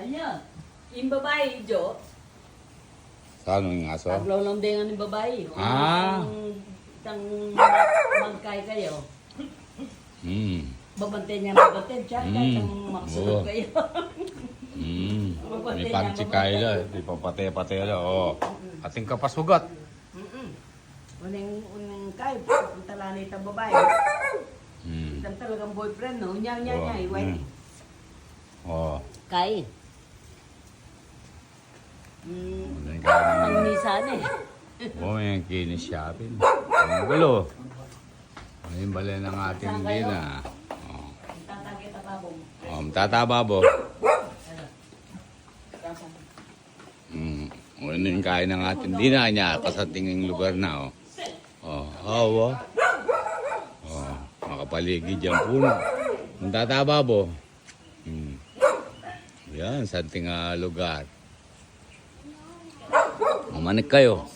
Anya, yung babae, Jo, Saan yung aso? taglolondingan ng babae. Ah. Tang magkay kayo. Babantay niya, siya, kahit ang maksunod Oo. kayo. May pansikay la. Di pa pate-pate la. Oh. Ating kapasugat. Unang kay, ang talanay ng babae. Itang talagang boyfriend, no? Unya, iwan. Oh. Kay. Ang Ang nisan eh. oh, yung kinis shopping. Ang gulo. Ayun bala ng ating dina. Oh. Tatagit ang babong. Oh, tatababo. Ano yung kain ng ating dina niya kasatinging lugar na. Oh, oh, oh, makapaligid yung puno. Ang tatababo. Yan, santing lugar. Manik kayo.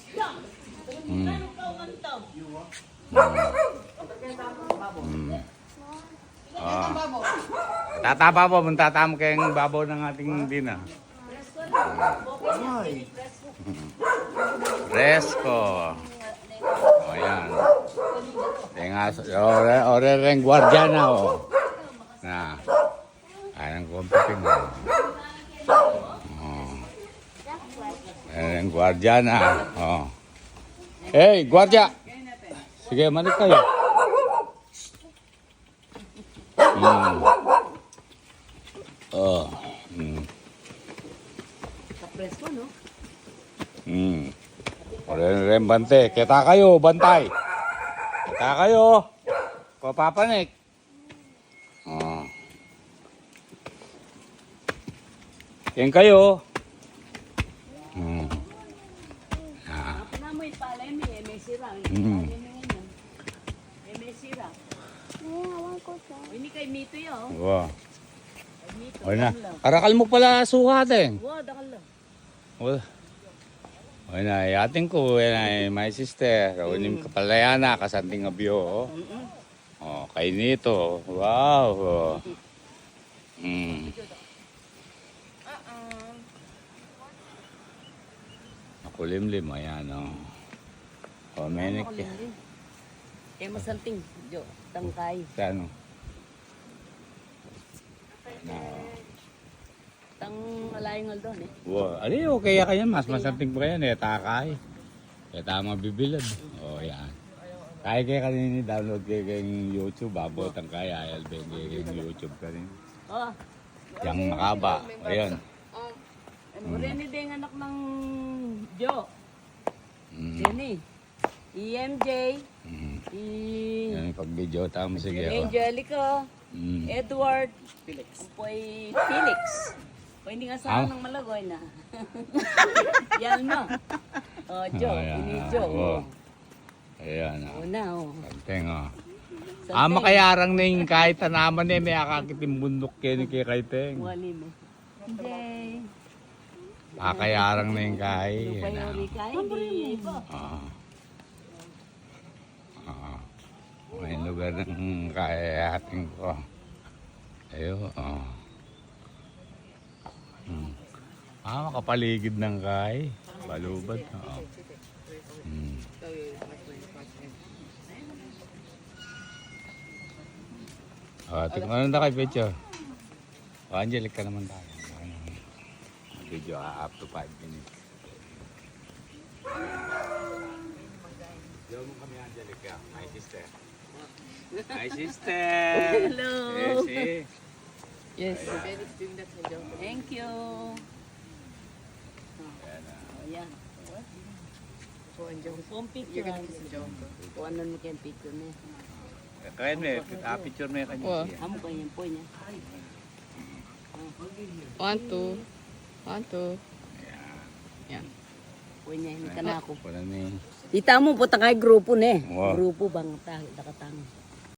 Tatababo, muntatamo kayong babaw ng ating dina. Fresco. O yan. Ore ring guardiana o. Na. Ayan computing o. Ayan guardiana. O. Hey, guardia. Sige, manik kayo. Oh. Kapresko, no? Ore bante. Kita kayo, bantay. Kita kayo. Papapanik. Oh. Yan kayo. Namoy pala may sira. May sira. Ini kay Mito yun. Wow. Mito. O na. Karakal mo pala sukating. Wow, dakal lang. O na, yating ko, my sister. Unim kapalayana, kasanting abyo. Oh, kay nito. Wow. Nakulimlim, ayan o. O, menik yan. Eh, masalting. Jo, tangkay. Ano? Tang malayong doon eh. Wow. Ali, okay kaya mas masanting pa yan eh. Takay. Kaya tama bibilad. O, yan. Kaya kanini download kayo kayong YouTube. Abot ang kaya. ILB kayong YouTube kanini. Oh. Yang makaba. Ayan. Rini din anak ng Jo. Jenny. EMJ. Yan yung pag-video. Tama sige. O. Angelica. Edward. Felix. Apoy Felix. O hindi nga saan ng Malagoy na. Yan no. O Jo. Ini Jo. Ayan. Una o. Santeng o. Makayarang na yung kahit tanaman eh. May akakitim bundok kayo ni Kaiteng. Wali mo. Jay. Makayarang na yung kahit. Hindi pa. May lugar ng kayating ko. Ayun. Makapaligid ng kay. Balubad. Tingnan na kay picture. Angelic ka naman tayo. Video up to 5 minutes. Diyan mo kami Angelica, my sister. My sister! Hello! Yes, Yes. Thank you. Ayan. Kung picture. Kung ano mo kayong picture niya. kaya may picture may kanya. Amo ko yung po niya. 1, 2. 1, 2. Yan. Po niya, hindi ka na ako. Wala ni. Ita mo po kay grupo ne. Wow. Grupo bang nakatang.